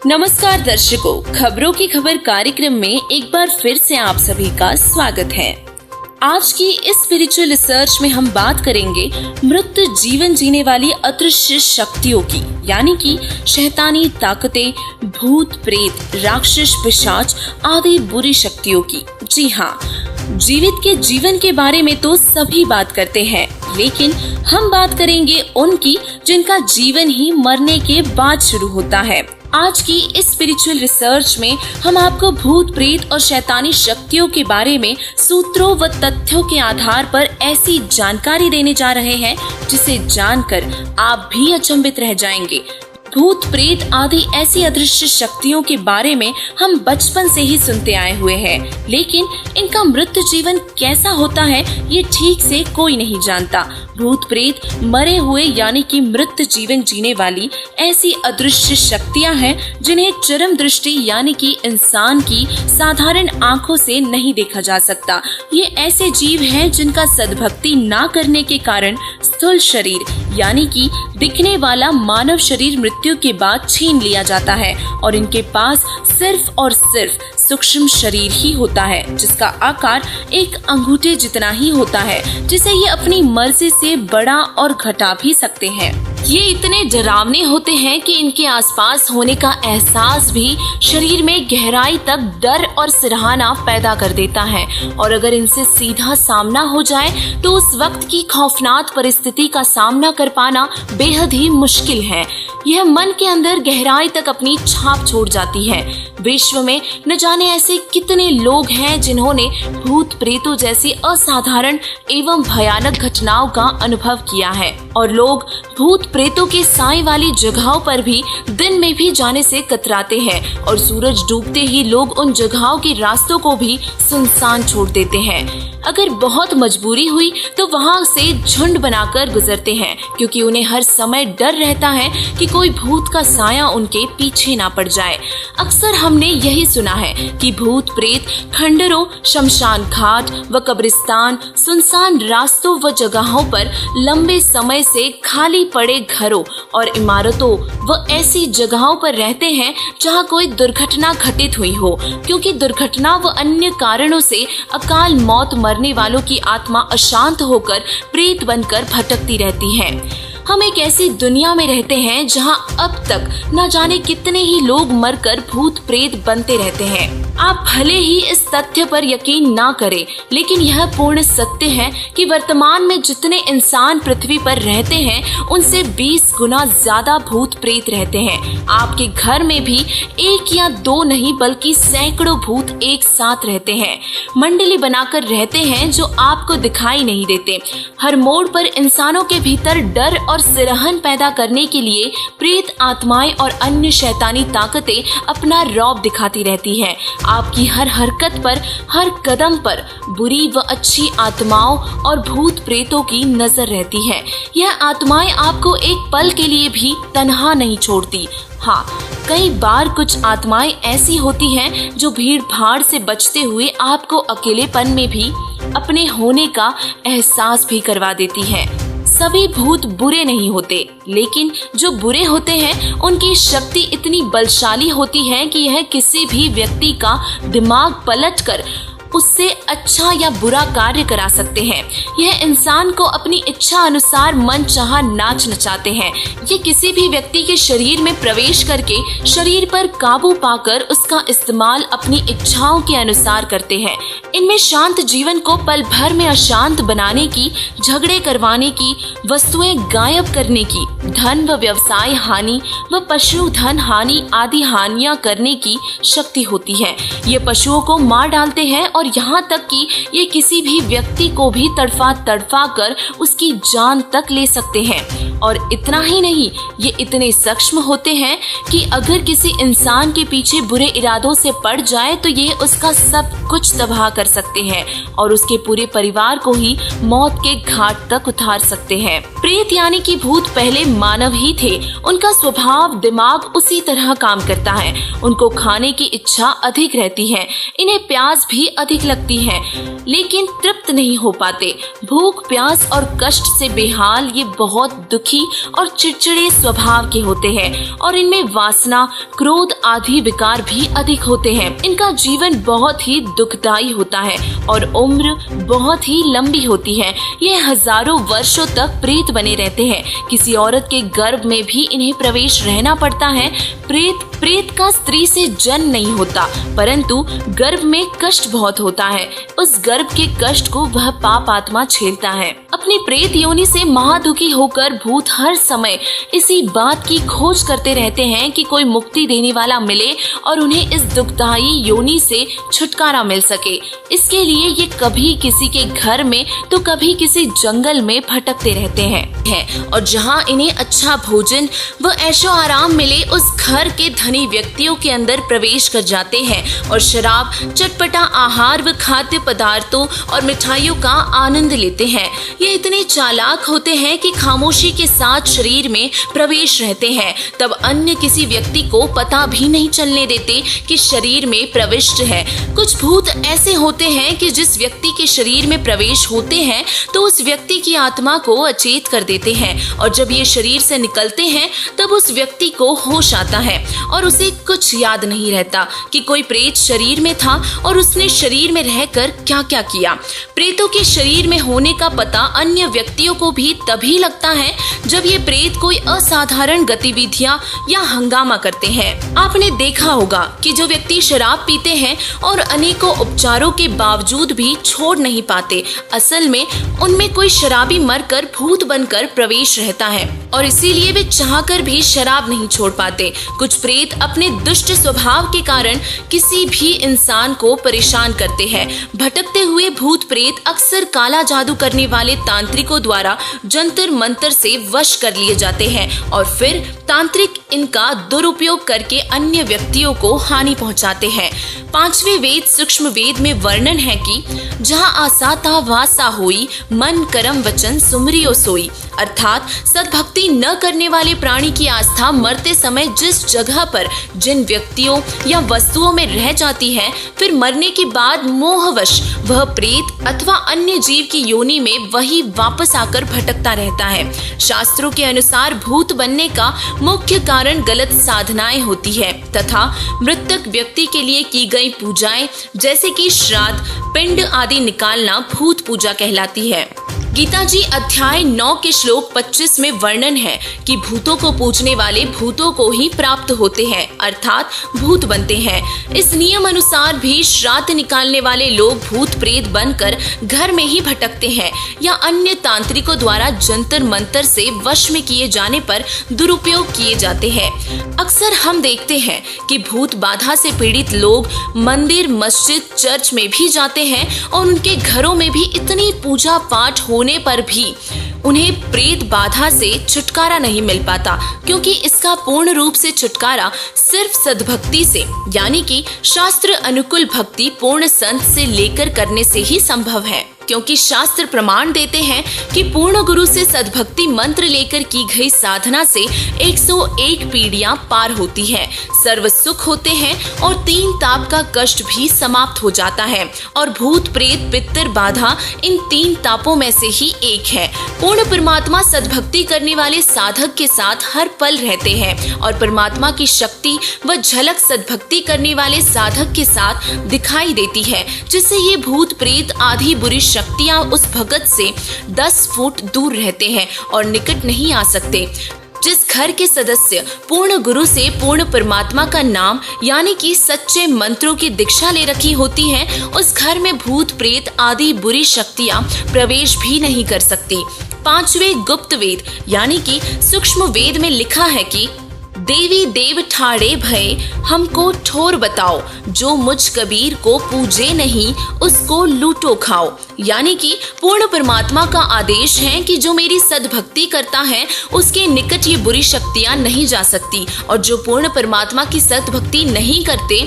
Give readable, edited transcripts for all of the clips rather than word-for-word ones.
नमस्कार दर्शकों, खबरों की खबर कार्यक्रम में एक बार फिर से आप सभी का स्वागत है। आज की इस स्पिरिचुअल रिसर्च में हम बात करेंगे मृत जीवन जीने वाली अदृश्य शक्तियों की, यानी कि शैतानी ताकतें, भूत प्रेत, राक्षस, पिशाच आदि बुरी शक्तियों की। जी हाँ, जीवित के जीवन के बारे में तो सभी बात करते हैं, लेकिन हम बात करेंगे उनकी जिनका जीवन ही मरने के बाद शुरू होता है। आज की इस स्पिरिचुअल रिसर्च में हम आपको भूत प्रेत और शैतानी शक्तियों के बारे में सूत्रों व तथ्यों के आधार पर ऐसी जानकारी देने जा रहे हैं जिसे जानकर आप भी अचंभित रह जाएंगे। भूत प्रेत आदि ऐसी अदृश्य शक्तियों के बारे में हम बचपन से ही सुनते आए हुए हैं, लेकिन इनका मृत जीवन कैसा होता है ये ठीक से कोई नहीं जानता। भूत प्रेत मरे हुए यानी कि मृत जीवन जीने वाली ऐसी अदृश्य शक्तियां हैं जिन्हें चरम दृष्टि यानी कि इंसान की साधारण आंखों से नहीं देखा जा सकता। ये ऐसे जीव हैं जिनका सद्भक्ति ना करने के कारण स्थूल शरीर यानी कि दिखने वाला मानव शरीर मृत्यु के बाद छीन लिया जाता है और इनके पास सिर्फ और सिर्फ सूक्ष्म शरीर ही होता है, जिसका आकार एक अंगूठे जितना ही होता है, जिसे ये अपनी मर्जी से बड़ा और घटा भी सकते हैं। ये इतने डरावने होते हैं कि इनके आसपास होने का एहसास भी शरीर में गहराई तक डर और सिरहाना पैदा कर देता है, और अगर इनसे सीधा सामना हो जाए तो उस वक्त की खौफनाक परिस्थिति का सामना कर पाना बेहद ही मुश्किल है। यह मन के अंदर गहराई तक अपनी छाप छोड़ जाती है। विश्व में न जाने ऐसे कितने लोग हैं जिन्होंने भूत प्रेतों जैसी असाधारण एवं भयानक घटनाओं का अनुभव किया है, और लोग भूत प्रेतों के साए वाली जगहों पर भी दिन में भी जाने से कतराते हैं, और सूरज डूबते ही लोग उन जगहों के रास्तों को भी सुनसान छोड़ देते हैं। अगर बहुत मजबूरी हुई तो वहाँ से झुंड बनाकर गुजरते हैं, क्योंकि उन्हें हर समय डर रहता है कि कोई भूत का साया उनके पीछे ना पड़ जाए। अक्सर हमने यही सुना है कि भूत प्रेत खंडरों, शमशान घाट व कब्रिस्तान, सुनसान रास्तों व जगहों पर लंबे समय से खाली पड़े घरों और इमारतों व ऐसी जगहों पर रहते हैं जहां कोई दुर्घटना घटित हुई हो, क्योंकि दुर्घटना व अन्य कारणों से अकाल मौत मरने वालों की आत्मा अशांत होकर प्रेत बनकर भटकती रहती है। हम एक ऐसी दुनिया में रहते हैं जहां अब तक न जाने कितने ही लोग मरकर भूत प्रेत बनते रहते हैं। आप भले ही इस तथ्य पर यकीन ना करें, लेकिन यह पूर्ण सत्य है कि वर्तमान में जितने इंसान पृथ्वी पर रहते हैं उनसे 20 गुना ज्यादा भूत प्रेत रहते हैं। आपके घर में भी एक या दो नहीं बल्कि सैकड़ों भूत एक साथ रहते हैं, मंडली बनाकर रहते हैं जो आपको दिखाई नहीं देते। हर मोड़ पर इंसानों के भीतर डर और सिरहन पैदा करने के लिए प्रेत आत्माएं और अन्य शैतानी ताकतें अपना रौब दिखाती रहती हैं। आपकी हर हरकत पर, हर कदम पर बुरी व अच्छी आत्माओं और भूत प्रेतों की नजर रहती है। यह आत्माएं आपको एक पल के लिए भी तन्हा नहीं छोड़ती। हाँ, कई बार कुछ आत्माएं ऐसी होती हैं जो भीड़ भाड़ से बचते हुए आपको अकेलेपन में भी अपने होने का एहसास भी करवा देती हैं। सभी भूत बुरे नहीं होते, लेकिन जो बुरे होते हैं उनकी शक्ति इतनी बलशाली होती है कि यह किसी भी व्यक्ति का दिमाग पलटकर उससे अच्छा या बुरा कार्य करा सकते हैं। यह इंसान को अपनी इच्छा अनुसार मनचाहा नाच नचाते हैं। ये किसी भी व्यक्ति के शरीर में प्रवेश करके शरीर पर काबू पाकर उसका इस्तेमाल अपनी इच्छाओं के अनुसार करते हैं। इनमें शांत जीवन को पल भर में अशांत बनाने की, झगड़े करवाने की, वस्तुएं गायब करने की, धन व व्यवसाय हानि व पशु धन हानि आदि हानियां करने की शक्ति होती है। ये पशुओं को मार डालते हैं और यहाँ तक कि ये किसी भी व्यक्ति को भी तड़फा तड़फा कर उसकी जान तक ले सकते हैं। और इतना ही नहीं, ये इतने सूक्ष्म होते हैं कि अगर किसी इंसान के पीछे बुरे इरादों से पड़ जाए तो ये उसका सब कुछ तबाह कर सकते हैं और उसके पूरे परिवार को ही मौत के घाट तक उतार सकते हैं। प्रेत यानी कि भूत पहले मानव ही थे। उनका स्वभाव, दिमाग उसी तरह काम करता है। उनको खाने की इच्छा अधिक रहती है, इन्हें प्यास भी अधिक लगती है, लेकिन तृप्त नहीं हो पाते। भूख, प्यास और कष्ट से बेहाल ये बहुत दुखी और चिड़चिड़े स्वभाव के होते हैं और इनमें वासना, क्रोध आदि विकार भी अधिक होते हैं। इनका जीवन बहुत ही दुखदायी होता है और उम्र बहुत ही लंबी होती है। ये हजारों वर्षों तक प्रेत बने रहते हैं। किसी औरत के गर्भ में भी इन्हें प्रवेश रहना पड़ता है। प्रेत का स्त्री से जन्म नहीं होता, परंतु गर्भ में कष्ट बहुत होता है। उस गर्भ के कष्ट को वह पाप आत्मा झेलता है। अपनी प्रेत योनि से महादुखी होकर भूत हर समय इसी बात की खोज करते रहते हैं कि कोई मुक्ति देने वाला मिले और उन्हें इस दुखदायी योनि से छुटकारा मिल सके। इसके लिए ये कभी किसी के घर में तो कभी किसी जंगल में भटकते रहते हैं और जहाँ इन्हें अच्छा भोजन व ऐशो आराम मिले उस घर के धनी व्यक्तियों के अंदर प्रवेश कर जाते हैं और शराब, चटपटा आहार व खाद्य पदार्थों और मिठाइयों का आनंद लेते हैं। ये इतने चालाक होते हैं कि खामोशी के साथ शरीर में प्रवेश रहते हैं। तब अन्य किसी व्यक्ति को पता भी नहीं चलने देते कि शरीर में प्रविष्ट है। कुछ भूत ऐसे होते हैं कि जिस व्यक्ति के शरीर में प्रवेश होते हैं तो उस व्यक्ति की आत्मा को अचेत कर देते हैं और जब ये शरीर से निकलते हैं तब उस व्यक्ति को होश आता है और उसे कुछ याद नहीं रहता कि कोई प्रेत शरीर में था और उसने शरीर में रहकर क्या क्या किया। प्रेतों के शरीर में होने का पता अन्य व्यक्तियों को भी तभी लगता है जब ये प्रेत कोई असाधारण गतिविधियां या हंगामा करते हैं। आपने देखा होगा कि जो व्यक्ति शराब पीते हैं और अनेकों उपचारों के बावजूद भी छोड़ नहीं पाते, असल में उनमें कोई शराबी मरकर भूत बनकर प्रवेश रहता है और इसीलिए वे चाहकर भी शराब नहीं छोड़ पाते। कुछ प्रेत अपने दुष्ट स्वभाव के कारण किसी भी इंसान को परेशान करते हैं। भटकते हुए भूत प्रेत अक्सर काला जादू करने वाले तांत्रिकों द्वारा जंतर मंतर से वश कर लिए जाते हैं और फिर तांत्रिक इनका दुरुपयोग करके अन्य व्यक्तियों को हानि पहुंचाते हैं। 5वें वेद सूक्ष्म वेद में वर्णन है कि जहाँ आसा ता वासा होई, मन कर्म वचन सुमरियो सोई, अर्थात सद्भक्ति न करने वाले प्राणी की आस्था मरते समय जिस जगह पर जिन व्यक्तियों या वस्तुओं में रह जाती है, फिर मरने के बाद मोहवश वह प्रेत अथवा अन्य जीव की योनि में वही वापस आकर भटकता रहता है। शास्त्रों के अनुसार भूत बनने का मुख्य कारण गलत साधनाएं होती है तथा मृतक व्यक्ति के लिए की गई पूजाएं जैसे कि श्राद्ध, पिंड आदि निकालना भूत पूजा कहलाती है। गीता जी अध्याय 9 के श्लोक 25 में वर्णन है कि भूतों को पूजने वाले भूतों को ही प्राप्त होते हैं, अर्थात भूत बनते हैं। इस नियम अनुसार भी श्राद्ध निकालने वाले लोग भूत प्रेत बनकर घर में ही भटकते हैं या अन्य तांत्रिकों द्वारा जंतर मंतर से वश में किए जाने पर दुरुपयोग किए जाते हैं। अक्सर हम देखते हैं कि भूत बाधा से पीड़ित लोग मंदिर, मस्जिद, चर्च में भी जाते हैं और उनके घरों में भी इतनी पूजा पाठ होने पर भी उन्हें प्रेत बाधा से छुटकारा नहीं मिल पाता, क्योंकि इसका पूर्ण रूप से छुटकारा सिर्फ सद्भक्ति से यानी कि शास्त्र अनुकूल भक्ति पूर्ण संत से लेकर करने से ही संभव है। क्योंकि शास्त्र प्रमाण देते हैं कि पूर्ण गुरु से सद्भक्ति मंत्र लेकर की गई साधना से 101 पीढ़ियां पार होती है, सर्व सुख होते हैं और 3 ताप का कष्ट भी समाप्त हो जाता है और भूत प्रेत पितर बाधा इन 3 तापों में से ही एक है। पूर्ण परमात्मा सद्भक्ति करने वाले साधक के साथ हर पल रहते हैं और परमात्मा की शक्ति व झलक सद्भक्ति करने वाले साधक के साथ दिखाई देती है, जिससे ये भूत प्रेत आदि बुरी शक्तियां उस भगत से 10 फुट दूर रहते हैं और निकट नहीं आ सकते। जिस घर के सदस्य पूर्ण गुरु से पूर्ण परमात्मा का नाम यानी कि सच्चे मंत्रों की दीक्षा ले रखी होती है, उस घर में भूत प्रेत आदि बुरी शक्तियां प्रवेश भी नहीं कर सकती। 5वें गुप्त वेद यानी कि सूक्ष्म वेद में लिखा है कि देवी देव ठाड़े भय हमको ठोर बताओ, जो मुझ कबीर को पूजे नहीं उसको लूटो खाओ। यानी कि पूर्ण परमात्मा का आदेश है कि जो मेरी सद्भक्ति करता है उसके निकट ये बुरी शक्तियां नहीं जा सकती और जो पूर्ण परमात्मा की सद्भक्ति नहीं करते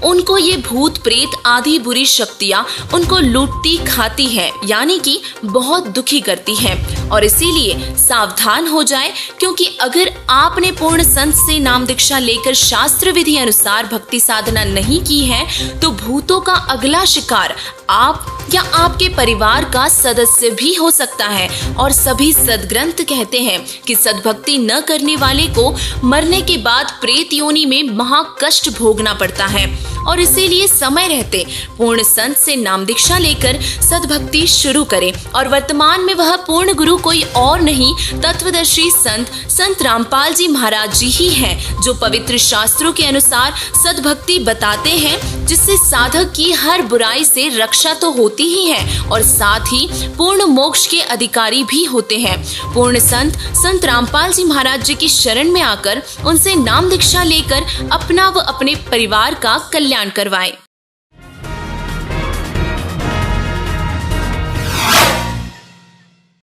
उनको ये भूत प्रेत आदि बुरी शक्तियां उनको लूटती खाती है, यानी कि बहुत दुखी करती है। और इसीलिए सावधान हो जाए, क्योंकि अगर आपने पूर्ण संत से नाम दीक्षा लेकर शास्त्र विधि अनुसार भक्ति साधना नहीं की है तो भूतों का अगला शिकार आप या आपके परिवार का सदस्य भी हो सकता है। और सभी सद्ग्रंथ कहते हैं कि सद्भक्ति न करने वाले को मरने के बाद प्रेत योनि में महाकष्ट भोगना पड़ता है और इसीलिए समय रहते पूर्ण संत से नाम दीक्षा लेकर सद्भक्ति शुरू करें। और वर्तमान में वह पूर्ण गुरु कोई और नहीं, तत्वदर्शी संत रामपाल जी महाराज जी ही हैं, जो पवित्र शास्त्रों के अनुसार सद्भक्ति बताते हैं, जिससे साधक की हर बुराई से रक्षा तो होती ही है और साथ ही पूर्ण मोक्ष के अधिकारी भी होते हैं। पूर्ण संत रामपाल जी महाराज जी की शरण में आकर उनसे नाम दीक्षा लेकर अपना व अपने परिवार का कल्याण करवाएं।